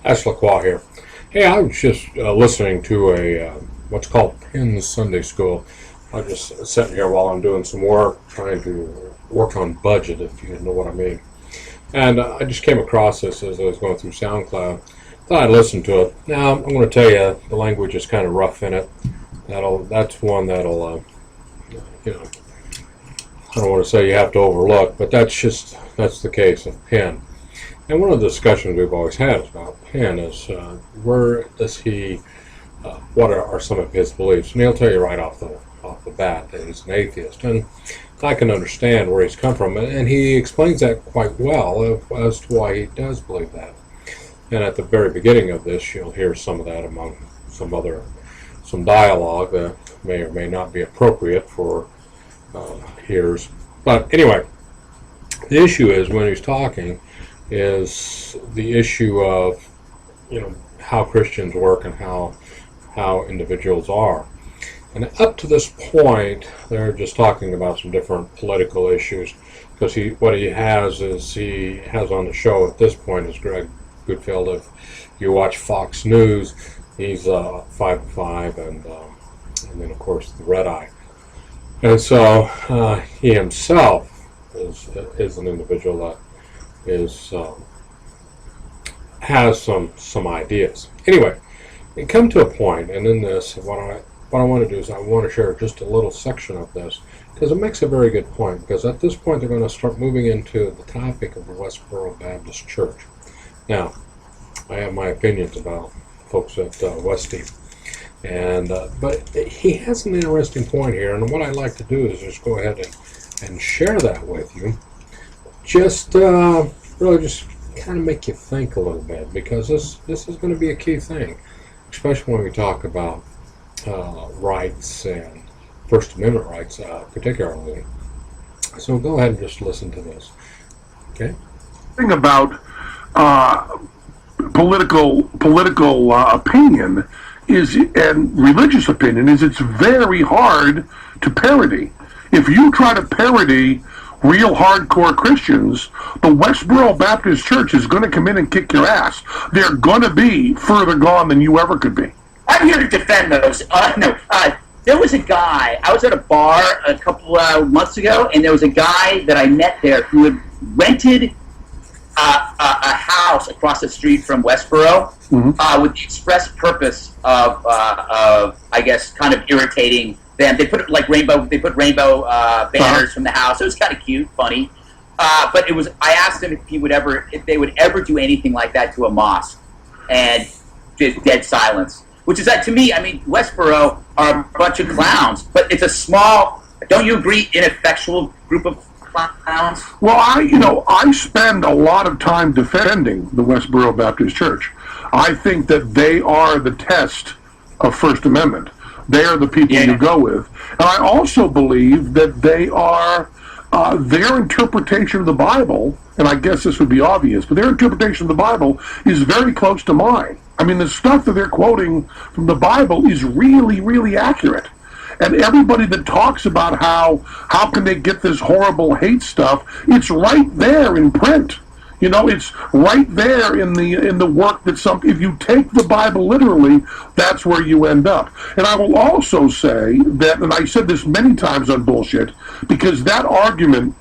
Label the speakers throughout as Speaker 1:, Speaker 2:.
Speaker 1: Ash Lacroix here. Hey, I was just listening to a what's called Penn Sunday School. I was just sitting here while I'm doing some work, trying to work on budget, if you know what I mean. And I just came across this as I was going through SoundCloud. Thought I'd listen to it. Now I'm going to tell you the language is kind of rough in it. That's one that'll I don't want to say you have to overlook, but that's the case of Penn. And one of the discussions we've always had about Penn is where does he, what are some of his beliefs? And he'll tell you right off the bat that he's an atheist. And I can understand where he's come from, and he explains that quite well as to why he does believe that. And at the very beginning of this, you'll hear some of that among some dialogue that may or may not be appropriate for hearers. But anyway, the issue is when he's talking is the issue of how Christians work and how individuals are. And up to this point, they're just talking about some different political issues, because what he has on the show at this point is Greg Gutfeld. If you watch Fox News, he's 5 and then of course the Red Eye. And so he himself is an individual that has some ideas. Anyway, we come to a point, and in this, what I want to do is I want to share just a little section of this, because it makes a very good point. Because at this point, they're going to start moving into the topic of the Westboro Baptist Church. Now, I have my opinions about folks at Westy, but he has an interesting point here, and what I'd like to do is just go ahead and share that with you. Just really just kind of make you think a little bit, because this is going to be a key thing, especially when we talk about rights and First Amendment rights particularly. So go ahead and just listen to this. Okay?
Speaker 2: Thing about political opinion and religious opinion is it's very hard to parody. If you try to parody real hardcore Christians, the Westboro Baptist Church is going to come in and kick your ass. They're going to be further gone than you ever could be.
Speaker 3: I'm here to defend those. There was a guy, I was at a bar a couple months ago, and there was a guy that I met there who had rented a house across the street from Westboro with the express purpose of I guess, kind of irritating them. They put rainbow banners from the house. It was kind of cute, funny. But I asked him if they would ever do anything like that to a mosque, and just dead silence. Which is that, to me, I mean, Westboro are a bunch of clowns, but it's a small, don't you agree, ineffectual group of clowns?
Speaker 2: Well, I spend a lot of time defending the Westboro Baptist Church. I think that they are the test of First Amendment. They are the people you go with. And I also believe that they are, their interpretation of the Bible, and I guess this would be obvious, but their interpretation of the Bible is very close to mine. I mean, the stuff that they're quoting from the Bible is really, really accurate. And everybody that talks about how can they get this horrible hate stuff, it's right there in print. It's right there in the work that if you take the Bible literally, that's where you end up. And I will also say that, and I said this many times on Bullshit, because that argument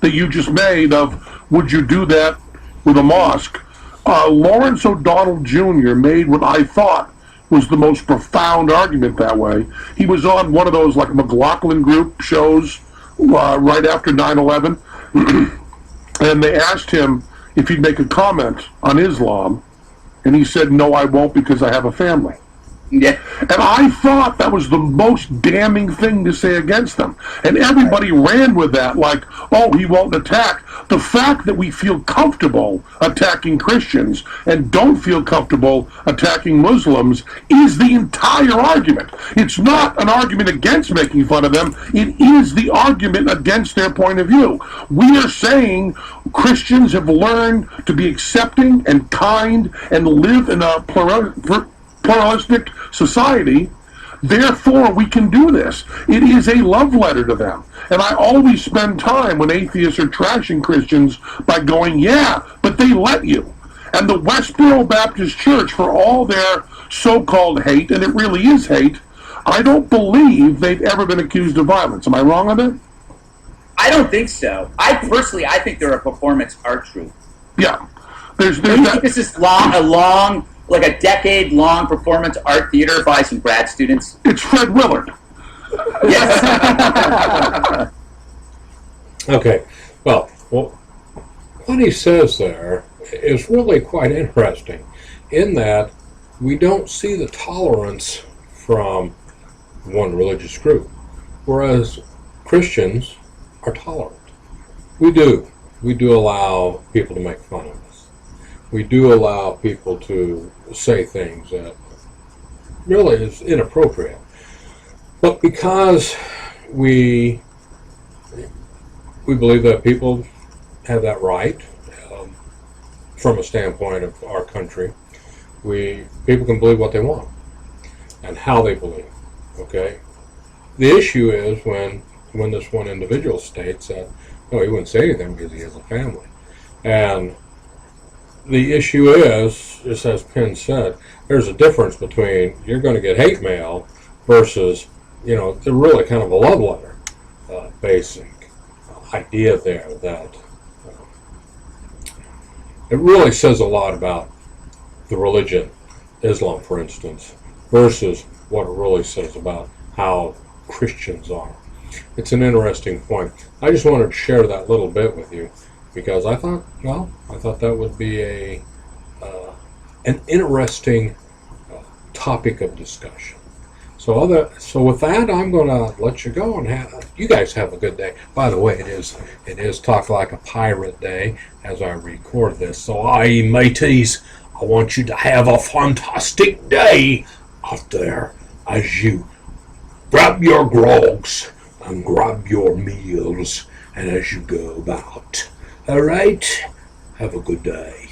Speaker 2: that you just made of would you do that with a mosque, Lawrence O'Donnell Jr. made what I thought was the most profound argument that way. He was on one of those like McLaughlin Group shows right after 9/11, and they asked him if he'd make a comment on Islam, and he said, "No, I won't, because I have a family."
Speaker 3: Yeah.
Speaker 2: And I thought that was the most damning thing to say against them. And everybody ran with that like, oh, he won't attack. The fact that we feel comfortable attacking Christians and don't feel comfortable attacking Muslims is the entire argument. It's not an argument against making fun of them. It is the argument against their point of view. We are saying Christians have learned to be accepting and kind and live in a pluralistic society, therefore we can do this. It is a love letter to them. And I always spend time when atheists are trashing Christians by going, yeah, but they let you. And the Westboro Baptist Church, for all their so-called hate, and it really is hate, I don't believe they've ever been accused of violence. Am I wrong on that?
Speaker 3: I don't think so. I think they're a performance art troupe.
Speaker 2: Yeah.
Speaker 3: Do you think this is like a decade-long performance art theater by some grad students?
Speaker 2: It's Fred Willard.
Speaker 3: Yes.
Speaker 1: Okay, well, what he says there is really quite interesting in that we don't see the tolerance from one religious group, whereas Christians are tolerant. We do allow people to make fun of us. We do allow people to say things that really is inappropriate. But because we believe that people have that right, from a standpoint of our country, people can believe what they want and how they believe. Okay, the issue is when this one individual states that no, he wouldn't say anything because he has a family, and the issue is, just as Penn said, there's a difference between you're going to get hate mail versus, they're really kind of a love letter, basic idea there that it really says a lot about the religion, Islam for instance, versus what it really says about how Christians are. It's an interesting point. I just wanted to share that little bit with you because I thought that would be an interesting topic of discussion. So with that, I'm going to let you go and you guys have a good day. By the way, it is Talk Like a Pirate Day as I record this. So, mateys, I want you to have a fantastic day out there as you grab your grogs and grab your meals and as you go about. All right? Have a good day.